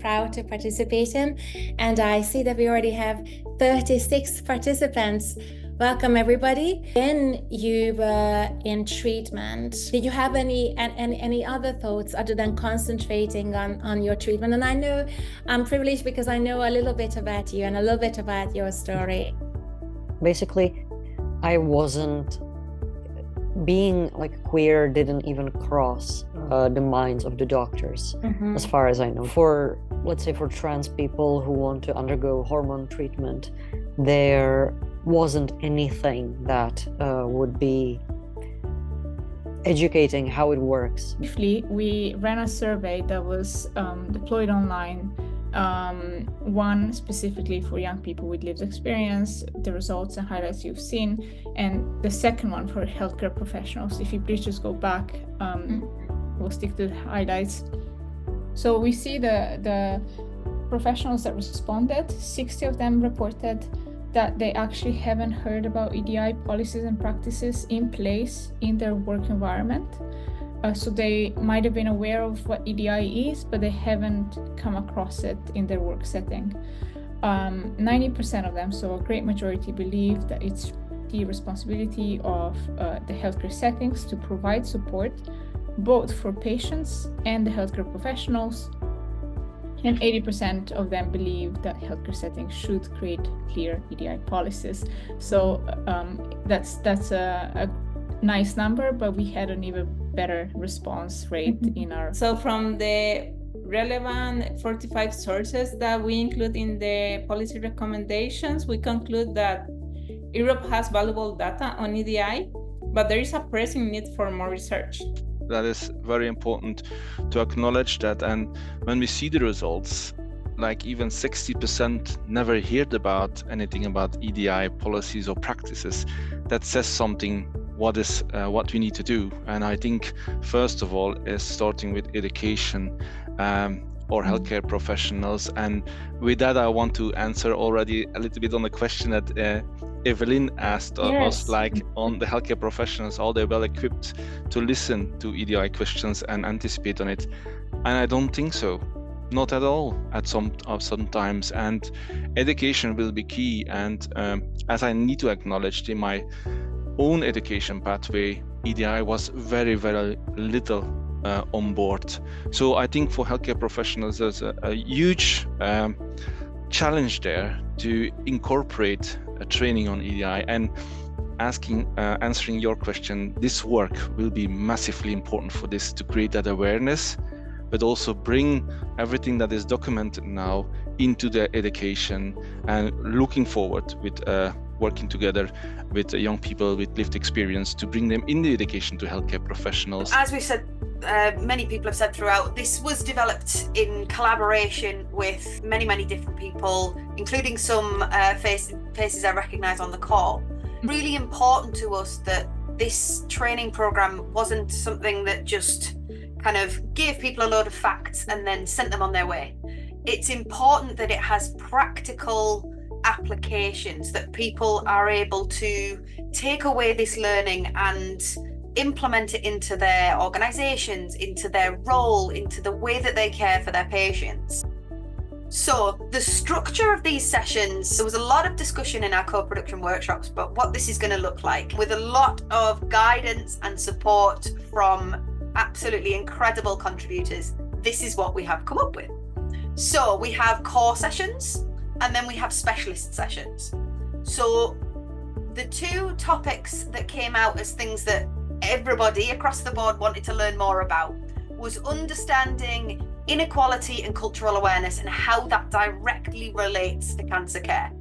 proud to participate in. And I see that we already have 36 participants. Welcome, everybody. When you were in treatment, did you have any other thoughts other than concentrating on your treatment? And I know I'm privileged because I know a little bit about you and a little bit about your story. Basically, I wasn't being like queer didn't even cross the minds of the doctors, as far as I know. For, let's say, for trans people who want to undergo hormone treatment, there wasn't anything that would be educating how it works. Briefly, we ran a survey that was deployed online, one specifically for young people with lived experience, the results and highlights you've seen, and the second one for healthcare professionals. If you please just go back, we'll stick to the highlights. So we see the professionals that responded, 60 of them reported that they actually haven't heard about EDI policies and practices in place in their work environment. So they might have been aware of what EDI is, but they haven't come across it in their work setting. 90% of them, so a great majority, believe that it's the responsibility of the healthcare settings to provide support both for patients and the healthcare professionals. And 80% of them believe that healthcare settings should create clear EDI policies. So that's a nice number, but we had an even better response rate in our... So from the relevant 45 sources that we include in the policy recommendations, we conclude that Europe has valuable data on EDI, but there is a pressing need for more research. That is very important to acknowledge that, and when we see the results, like even 60% never heard about anything about EDI policies or practices, that says something what we need to do. And I think first of all is starting with education or healthcare professionals. And with that, I want to answer already a little bit on the question that Evelyn asked us, like on the healthcare professionals, are they well equipped to listen to EDI questions and anticipate on it? And I don't think so, not at all at sometimes. And education will be key. And as I need to acknowledge in my own education pathway, EDI was very, very little on board. So I think for healthcare professionals, there's a huge challenge there to incorporate a training on EDI. And answering your question, this work will be massively important for this, to create that awareness, but also bring everything that is documented now into the education, and looking forward with working together with young people with lived experience to bring them in the education to healthcare professionals. As we said, many people have said throughout, this was developed in collaboration with many different people, including some faces I recognise on the call. Really important to us that this training programme wasn't something that just kind of gave people a load of facts and then sent them on their way. It's important that it has practical applications, that people are able to take away this learning and implement it into their organisations, into their role, into the way that they care for their patients. So the structure of these sessions, there was a lot of discussion in our co-production workshops about what this is going to look like, with a lot of guidance and support from absolutely incredible contributors. This is what we have come up with. So we have core sessions and then we have specialist sessions. So the two topics that came out as things that everybody across the board wanted to learn more about was understanding inequality and cultural awareness and how that directly relates to cancer care.